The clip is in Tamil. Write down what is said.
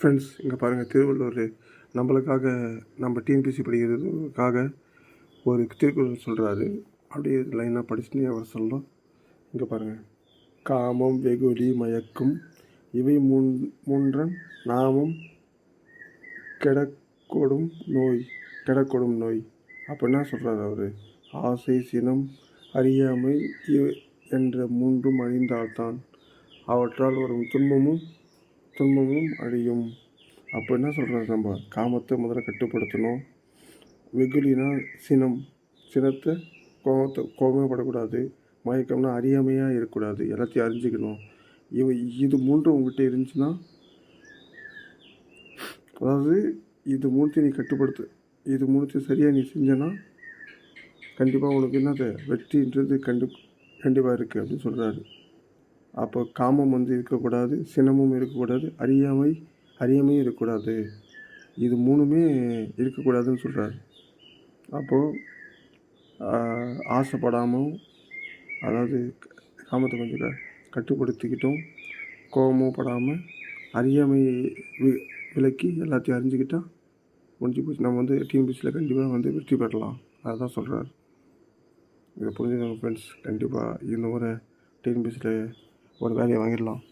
ஃப்ரெண்ட்ஸ், இங்கே பாருங்கள், திருவள்ளுவர் நம்மளுக்காக, நம்ம டிஎன்பிஎஸ்சி படிக்கிறதுக்காக ஒரு திருக்குறள் சொல்கிறாரு. அப்படியே லைனாக படிச்சுட்டு அவர் சொல்லலாம். இங்கே பாருங்கள், காமம் வெகுளி மயக்கம் இவை மூன்றன் நாமம் கெடக்கொடும் நோய். அப்போ என்ன சொல்கிறார் அவர்? ஆசை, சினம், அறியாமை என்ற மூன்றும் அழிந்தால்தான் அவற்றால் வரும் துன்பமும் அழியும். அப்போ என்ன சொல்கிறார்? நம்ம காமத்தை முதல்ல கட்டுப்படுத்தணும். வெகுளினா சினத்தை கோபமே படக்கூடாது. மயக்கம்னா அறியாமையாக இருக்கக்கூடாது, எல்லாத்தையும் அறிஞ்சிக்கணும். இது மூன்றும் உங்கள்கிட்ட இருந்துச்சுன்னா, அதாவது இது மூணுத்தையும் நீ கட்டுப்படுத்து, இது மூணுத்தையும் சரியாக நீ செஞ்சனா கண்டிப்பாக உனக்கு என்னது வெற்றின்றது கண்டிப்பாக இருக்குது அப்படின்னு சொல்கிறாரு. அப்போ காமம் இருக்கக்கூடாது, சினமும் இருக்கக்கூடாது, அறியாமையும் இருக்கக்கூடாது. இது மூணுமே இருக்கக்கூடாதுன்னு சொல்கிறாரு. அப்போது ஆசைப்படாமல், அதாவது காமத்தை கொஞ்சம் கட்டுப்படுத்திக்கிட்டோம், கோபமும் படாமல், அறியாமை விலக்கி எல்லாத்தையும் அறிஞ்சிக்கிட்டால் முடிஞ்சு போச்சு. நம்ம டிஎன்பிஎஸ்சியில் கண்டிப்பாக வெற்றி பெறலாம். அதுதான் சொல்கிறார். இதை புரிஞ்சுக்கோங்க ஃப்ரெண்ட்ஸ். கண்டிப்பாக இந்த முறை டிஎன்பிஎஸ்சியில் ஒரு வேலையை வாங்கிடலாம்.